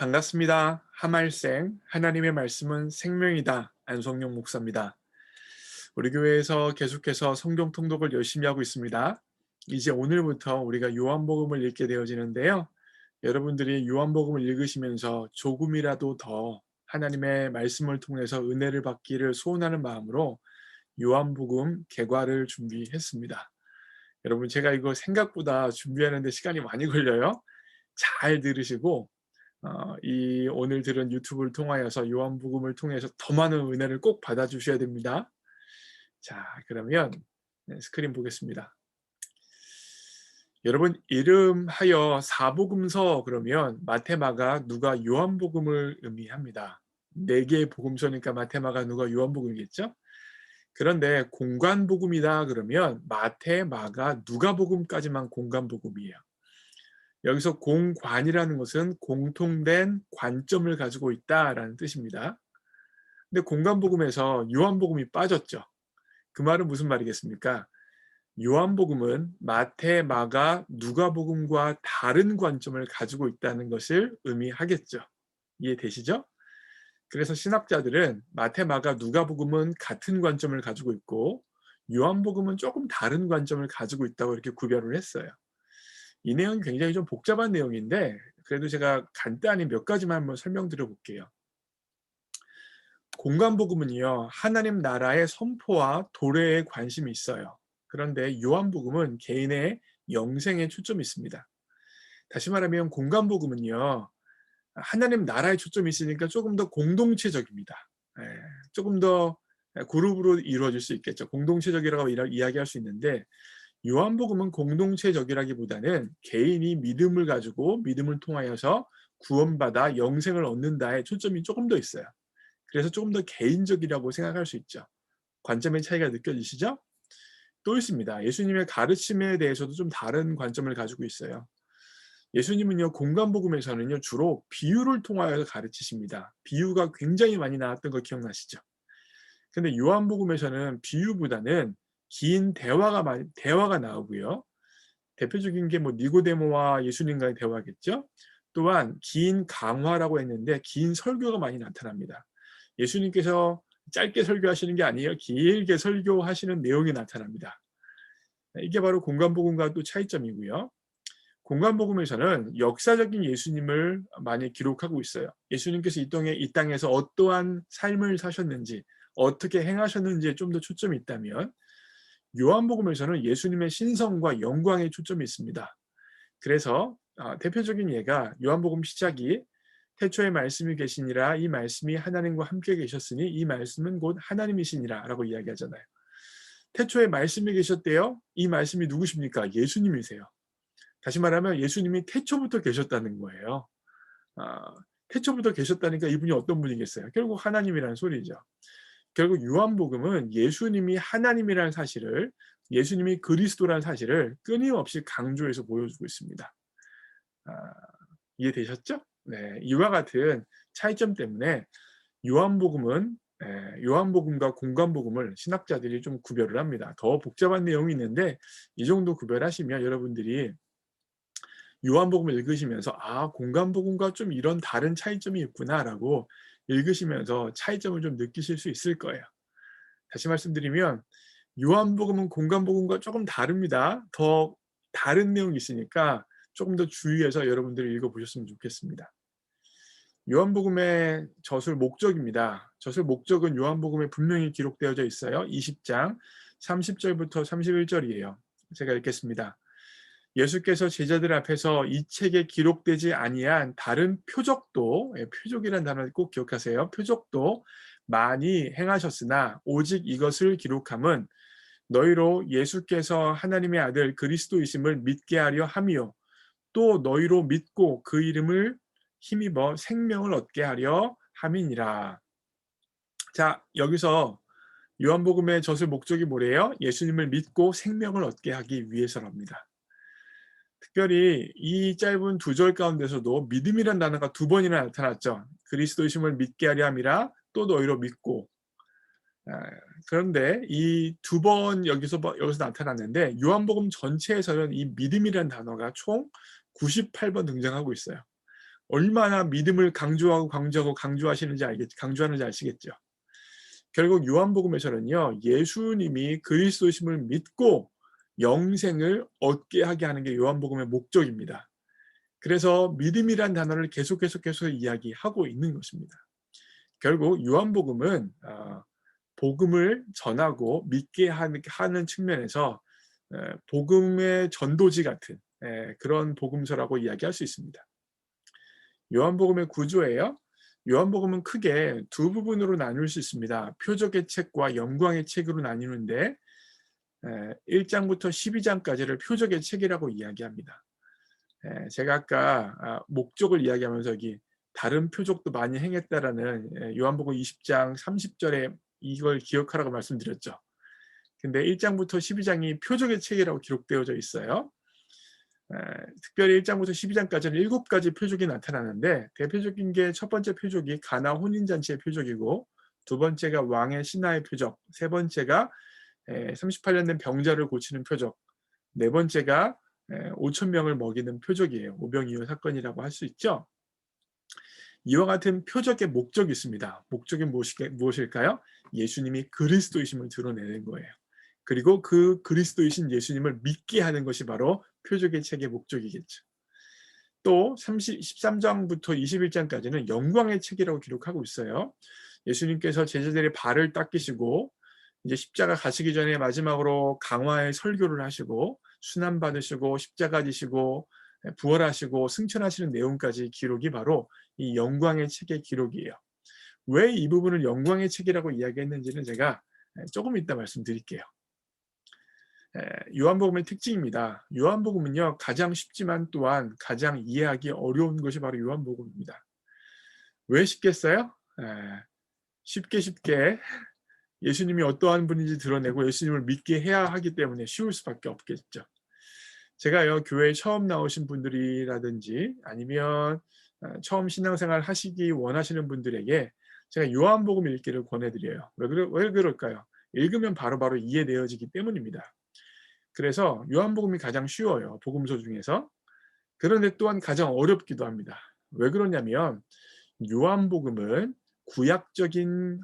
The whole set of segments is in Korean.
반갑습니다. 하말생 하나님의 말씀은 생명이다. 안성용 목사입니다. 우리 교회에서 계속해서 성경 통독을 열심히 하고 있습니다. 이제 오늘부터 우리가 요한복음을 읽게 되어지는데요. 여러분들이 요한복음을 읽으시면서 조금이라도 더 하나님의 말씀을 통해서 은혜를 받기를 소원하는 마음으로 요한복음 개괄을 준비했습니다. 여러분, 제가 이거 생각보다 준비하는 데 시간이 많이 걸려요. 잘 들으시고 이 오늘 들은 유튜브를 통하여서 요한복음을 통해서 더 많은 은혜를 꼭 받아 주셔야 됩니다. 자, 그러면 스크린 보겠습니다. 여러분, 이름하여 사복음서 그러면 마태, 마가, 누가, 요한복음을 의미합니다. 네 개의 복음서니까 마태, 마가, 누가, 요한복음이겠죠? 그런데 공관복음이다 그러면 마태, 마가, 누가복음까지만 공관복음이에요. 여기서 공관이라는 것은 공통된 관점을 가지고 있다라는 뜻입니다. 근데 공관복음에서 요한복음이 빠졌죠. 그 말은 무슨 말이겠습니까? 요한복음은 마태, 마가, 누가복음과 다른 관점을 가지고 있다는 것을 의미하겠죠. 이해되시죠? 그래서 신학자들은 마태, 마가, 누가복음은 같은 관점을 가지고 있고 요한복음은 조금 다른 관점을 가지고 있다고 이렇게 구별을 했어요. 이 내용이 굉장히 좀 복잡한 내용인데 그래도 제가 간단히 몇 가지만 한번 설명드려 볼게요. 공관복음은요, 하나님 나라의 선포와 도래에 관심이 있어요. 그런데 요한복음은 개인의 영생에 초점이 있습니다. 다시 말하면 공관복음은요, 하나님 나라에 초점이 있으니까 조금 더 공동체적입니다. 예, 조금 더 그룹으로 이루어질 수 있겠죠. 공동체적이라고 이야기할 수 있는데 요한복음은 공동체적이라기보다는 개인이 믿음을 가지고 믿음을 통하여서 구원받아 영생을 얻는다에 초점이 조금 더 있어요. 그래서 조금 더 개인적이라고 생각할 수 있죠. 관점의 차이가 느껴지시죠? 또 있습니다. 예수님의 가르침에 대해서도 좀 다른 관점을 가지고 있어요. 예수님은요, 공관복음에서는요, 주로 비유를 통하여 가르치십니다. 비유가 굉장히 많이 나왔던 거 기억나시죠? 근데 요한복음에서는 비유보다는 긴 대화가 나오고요. 대표적인 게 뭐 니고데모와 예수님과의 대화겠죠. 또한 긴 강화라고 했는데 긴 설교가 많이 나타납니다. 예수님께서 짧게 설교하시는 게 아니에요. 길게 설교하시는 내용이 나타납니다. 이게 바로 공관복음과 또 차이점이고요. 공관복음에서는 역사적인 예수님을 많이 기록하고 있어요. 예수님께서 이 땅에서 어떠한 삶을 사셨는지, 어떻게 행하셨는지에 좀 더 초점이 있다면 요한복음에서는 예수님의 신성과 영광에 초점이 있습니다. 그래서 대표적인 예가 요한복음 시작이 태초에 말씀이 계시니라 이 말씀이 하나님과 함께 계셨으니 이 말씀은 곧 하나님이시니라 라고 이야기하잖아요. 태초에 말씀이 계셨대요. 이 말씀이 누구십니까? 예수님이세요. 다시 말하면 예수님이 태초부터 계셨다는 거예요. 아, 태초부터 계셨다니까 이분이 어떤 분이겠어요? 결국 하나님이라는 소리죠. 결국 요한복음은 예수님이 하나님이라는 사실을, 예수님이 그리스도라는 사실을 끊임없이 강조해서 보여주고 있습니다. 아, 이해되셨죠? 네, 이와 같은 차이점 때문에 요한복음은 요한복음과 공관복음을 신학자들이 좀 구별을 합니다. 더 복잡한 내용이 있는데 이 정도 구별하시면 여러분들이 요한복음을 읽으시면서 공관복음과 좀 이런 다른 차이점이 있구나라고 읽으시면서 차이점을 좀 느끼실 수 있을 거예요. 다시 말씀드리면 요한복음은 공관복음과 조금 다릅니다. 더 다른 내용이 있으니까 조금 더 주의해서 여러분들이 읽어보셨으면 좋겠습니다. 요한복음의 저술 목적입니다. 저술 목적은 요한복음에 분명히 기록되어져 있어요. 20장 30절부터 31절이에요. 제가 읽겠습니다. 예수께서 제자들 앞에서 이 책에 기록되지 아니한 다른 표적도, 표적이라는 단어를 꼭 기억하세요. 표적도 많이 행하셨으나 오직 이것을 기록함은 너희로 예수께서 하나님의 아들 그리스도이심을 믿게 하려 함이요 또 너희로 믿고 그 이름을 힘입어 생명을 얻게 하려 함이니라. 자, 여기서 요한복음의 저술 목적이 뭐래요? 예수님을 믿고 생명을 얻게 하기 위해서랍니다. 특별히 이 짧은 두 절 가운데서도 믿음이란 단어가 두 번이나 나타났죠. 그리스도이심을 믿게 하려 함이라 또 너희로 믿고. 그런데 이 두 번 여기서 나타났는데 요한복음 전체에서는 이 믿음이란 단어가 총 98번 등장하고 있어요. 얼마나 믿음을 강조하시는지 강조하는지 아시겠죠? 결국 요한복음에서는요, 예수님이 그리스도심을 믿고 영생을 얻게 하게 하는 게 요한복음의 목적입니다. 그래서 믿음이란 단어를 계속 이야기하고 있는 것입니다. 결국 요한복음은 복음을 전하고 믿게 하는 측면에서 복음의 전도지 같은 그런 복음서라고 이야기할 수 있습니다. 요한복음의 구조예요. 요한복음은 크게 두 부분으로 나눌 수 있습니다. 표적의 책과 영광의 책으로 나뉘는데 1장부터 12장까지를 표적의 책이라고 이야기합니다. 제가 아까 목적을 이야기하면서 여기 다른 표적도 많이 행했다라는 요한복음 20장 30절에 이걸 기억하라고 말씀드렸죠. 근데 1장부터 12장이 표적의 책이라고 기록되어져 있어요. 특별히 1장부터 12장까지는 7가지 표적이 나타나는데 대표적인 게 첫 번째 표적이 가나 혼인잔치의 표적이고 두 번째가 왕의 신하의 표적, 세 번째가 38년 된 병자를 고치는 표적, 네 번째가 5천 명을 먹이는 표적이에요. 오병이어 사건이라고 할 수 있죠. 이와 같은 표적의 목적이 있습니다. 목적이 무엇일까요? 예수님이 그리스도이심을 드러내는 거예요. 그리고 그 그리스도이신 예수님을 믿게 하는 것이 바로 표적의 책의 목적이겠죠. 또 13장부터 21장까지는 영광의 책이라고 기록하고 있어요. 예수님께서 제자들의 발을 닦이시고 이제 십자가 가시기 전에 마지막으로 강화의 설교를 하시고 순환 받으시고 십자가 지시고 부활하시고 승천하시는 내용까지 기록이 바로 이 영광의 책의 기록이에요. 왜 이 부분을 영광의 책이라고 이야기했는지는 제가 조금 이따 말씀드릴게요. 요한복음의 특징입니다. 요한복음은요, 가장 쉽지만 또한 가장 이해하기 어려운 것이 바로 요한복음입니다. 왜 쉽겠어요? 쉽게 예수님이 어떠한 분인지 드러내고 예수님을 믿게 해야 하기 때문에 쉬울 수밖에 없겠죠. 제가요, 교회에 처음 나오신 분들이라든지 아니면 처음 신앙생활 하시기 원하시는 분들에게 제가 요한복음 읽기를 권해드려요. 왜 그럴까요? 읽으면 바로바로 이해되어지기 때문입니다. 그래서 요한복음이 가장 쉬워요. 복음서 중에서. 그런데 또한 가장 어렵기도 합니다. 왜 그러냐면 요한복음은 구약적인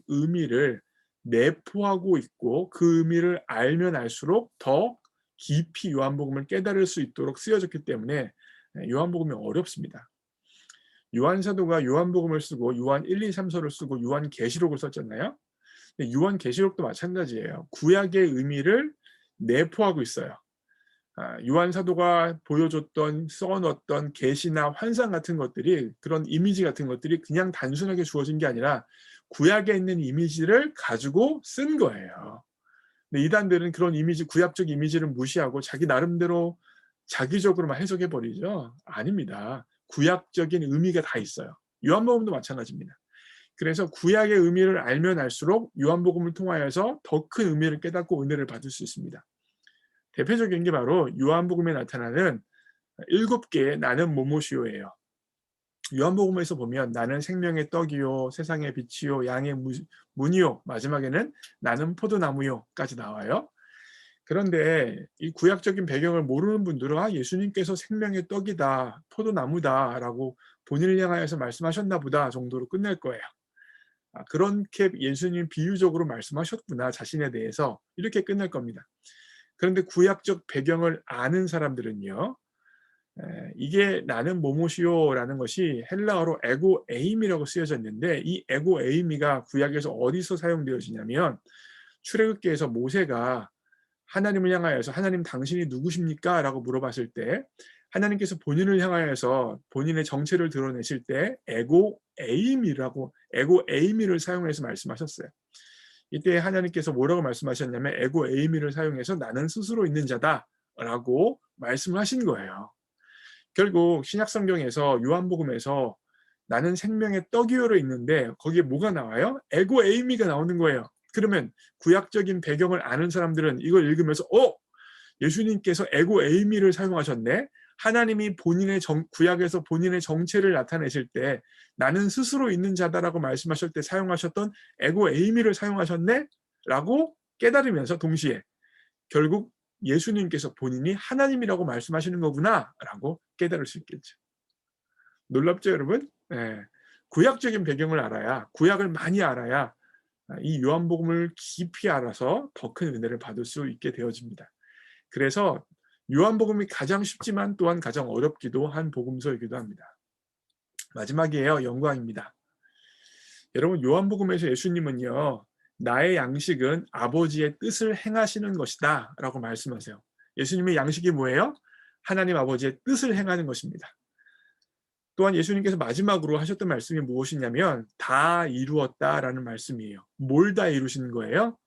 의미를 내포하고 있고 그 의미를 알면 알수록 더 깊이 요한복음을 깨달을 수 있도록 쓰여졌기 때문에 요한복음이 어렵습니다. 요한사도가 요한복음을 쓰고 요한 1, 2, 3서를 쓰고 요한계시록을 썼잖아요. 요한계시록도 마찬가지예요. 구약의 의미를 내포하고 있어요. 요한 사도가 보여줬던 써놓았던 계시나 환상 같은 것들이 그런 이미지 같은 것들이 그냥 단순하게 주어진 게 아니라 구약에 있는 이미지를 가지고 쓴 거예요. 근데 이단들은 그런 이미지, 구약적 이미지를 무시하고 자기 나름대로 자기적으로만 해석해 버리죠. 아닙니다. 구약적인 의미가 다 있어요. 요한복음도 마찬가지입니다. 그래서 구약의 의미를 알면 알수록 요한복음을 통하여서 더 큰 의미를 깨닫고 은혜를 받을 수 있습니다. 대표적인 게 바로 요한복음에 나타나는 7개의 나는 뭐뭐시오예요. 요한복음에서 보면 나는 생명의 떡이요 세상의 빛이요 양의 문이요 마지막에는 나는 포도나무요까지 나와요. 그런데 이 구약적인 배경을 모르는 분들은 예수님께서 생명의 떡이다 포도나무다라고 본인을 향하여서 말씀하셨나 보다 정도로 끝낼 거예요. 그렇게 예수님 비유적으로 말씀하셨구나 자신에 대해서 이렇게 끝낼 겁니다. 그런데 구약적 배경을 아는 사람들은요. 이게 나는 뭐뭐시오라는 것이 헬라어로 에고 에이미라고 쓰여져 있는데 이 에고 에이미가 구약에서 어디서 사용되어지냐면 출애굽기에서 모세가 하나님을 향하여서 하나님 당신이 누구십니까? 라고 물어봤을 때 하나님께서 본인을 향하여서 본인의 정체를 드러내실 때 에고 에이미를 사용해서 말씀하셨어요. 이때 하나님께서 뭐라고 말씀하셨냐면 에고 에이미를 사용해서 나는 스스로 있는 자다라고 말씀을 하신 거예요. 결국 신약성경에서 요한복음에서 나는 생명의 떡이요로 있는데 거기에 뭐가 나와요? 에고 에이미가 나오는 거예요. 그러면 구약적인 배경을 아는 사람들은 이걸 읽으면서 예수님께서 에고 에이미를 사용하셨네. 하나님이 구약에서 본인의 정체를 나타내실 때 나는 스스로 있는 자다라고 말씀하실 때 사용하셨던 에고 에이미를 사용하셨네? 라고 깨달으면서 동시에 결국 예수님께서 본인이 하나님이라고 말씀하시는 거구나 라고 깨달을 수 있겠죠. 놀랍죠, 여러분? 예. 구약적인 배경을 알아야, 구약을 많이 알아야 이 요한복음을 깊이 알아서 더 큰 은혜를 받을 수 있게 되어집니다. 그래서 요한복음이 가장 쉽지만 또한 가장 어렵기도 한 복음서이기도 합니다. 마지막이에요. 영광입니다. 여러분, 요한복음에서 예수님은요, 나의 양식은 아버지의 뜻을 행하시는 것이다 라고 말씀하세요. 예수님의 양식이 뭐예요? 하나님 아버지의 뜻을 행하는 것입니다. 또한 예수님께서 마지막으로 하셨던 말씀이 무엇이냐면 다 이루었다라는 말씀이에요. 뭘 다 이루신 거예요?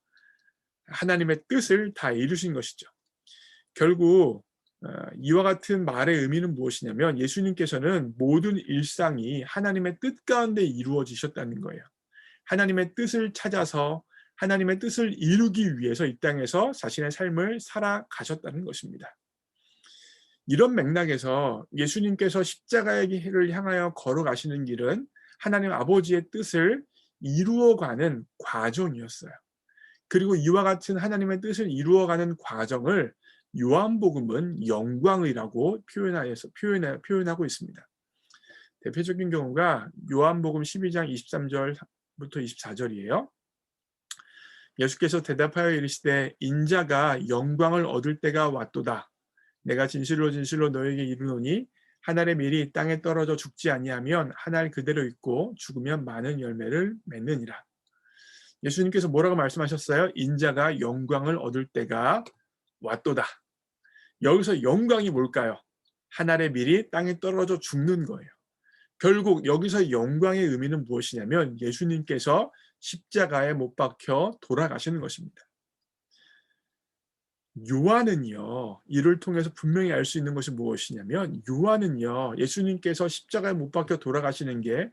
하나님의 뜻을 다 이루신 것이죠. 결국 이와 같은 말의 의미는 무엇이냐면 예수님께서는 모든 일상이 하나님의 뜻 가운데 이루어지셨다는 거예요. 하나님의 뜻을 찾아서 하나님의 뜻을 이루기 위해서 이 땅에서 자신의 삶을 살아가셨다는 것입니다. 이런 맥락에서 예수님께서 십자가의 길을 향하여 걸어가시는 길은 하나님 아버지의 뜻을 이루어가는 과정이었어요. 그리고 이와 같은 하나님의 뜻을 이루어가는 과정을 요한복음은 영광이라고 표현하고 있습니다. 대표적인 경우가 요한복음 12장 23절부터 24절이에요. 예수께서 대답하여 이르시되 인자가 영광을 얻을 때가 왔도다. 내가 진실로 진실로 너에게 이르노니 한 알의 밀이 땅에 떨어져 죽지 아니하면 한 알 그대로 있고 죽으면 많은 열매를 맺느니라. 예수님께서 뭐라고 말씀하셨어요? 인자가 영광을 얻을 때가 왔도다. 여기서 영광이 뭘까요? 한 알의 밀이 땅에 떨어져 죽는 거예요. 결국 여기서 영광의 의미는 무엇이냐면 예수님께서 십자가에 못 박혀 돌아가시는 것입니다. 요한은요, 이를 통해서 분명히 알 수 있는 것이 무엇이냐면 요한은요, 예수님께서 십자가에 못 박혀 돌아가시는 게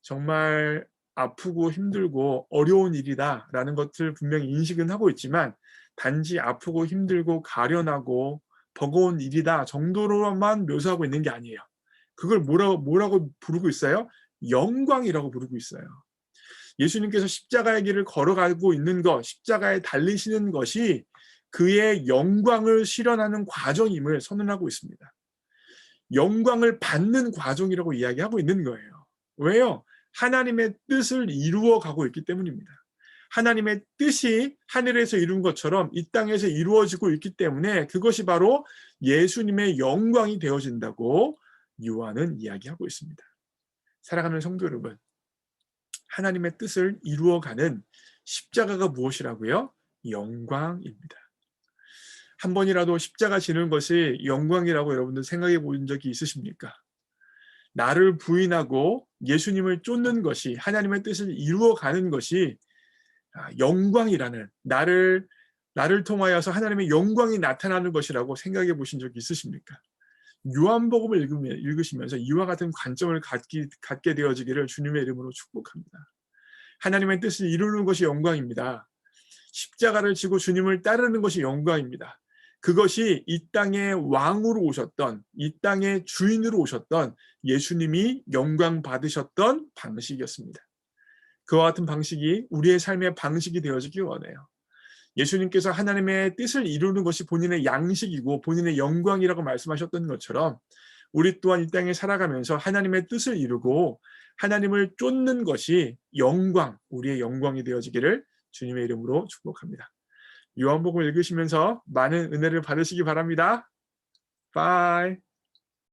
정말 아프고 힘들고 어려운 일이다라는 것을 분명히 인식은 하고 있지만 단지 아프고 힘들고 가련하고 버거운 일이다 정도로만 묘사하고 있는 게 아니에요. 그걸 뭐라고 부르고 있어요? 영광이라고 부르고 있어요. 예수님께서 십자가의 길을 걸어가고 있는 것, 십자가에 달리시는 것이 그의 영광을 실현하는 과정임을 선언하고 있습니다. 영광을 받는 과정이라고 이야기하고 있는 거예요. 왜요? 하나님의 뜻을 이루어 가고 있기 때문입니다. 하나님의 뜻이 하늘에서 이룬 것처럼 이 땅에서 이루어지고 있기 때문에 그것이 바로 예수님의 영광이 되어진다고 요한은 이야기하고 있습니다. 사랑하는 성도 여러분, 하나님의 뜻을 이루어가는 십자가가 무엇이라고요? 영광입니다. 한 번이라도 십자가 지는 것이 영광이라고 여러분들 생각해 본 적이 있으십니까? 나를 부인하고 예수님을 쫓는 것이 하나님의 뜻을 이루어가는 것이 영광이라는 나를 통하여서 하나님의 영광이 나타나는 것이라고 생각해 보신 적이 있으십니까? 요한복음을 읽으시면서 이와 같은 관점을 갖게 되어지기를 주님의 이름으로 축복합니다. 하나님의 뜻을 이루는 것이 영광입니다. 십자가를 지고 주님을 따르는 것이 영광입니다. 그것이 이 땅의 왕으로 오셨던, 이 땅의 주인으로 오셨던 예수님이 영광 받으셨던 방식이었습니다. 그와 같은 방식이 우리의 삶의 방식이 되어지기 원해요. 예수님께서 하나님의 뜻을 이루는 것이 본인의 양식이고 본인의 영광이라고 말씀하셨던 것처럼 우리 또한 이 땅에 살아가면서 하나님의 뜻을 이루고 하나님을 쫓는 것이 영광, 우리의 영광이 되어지기를 주님의 이름으로 축복합니다. 요한복음 읽으시면서 많은 은혜를 받으시기 바랍니다. 바이.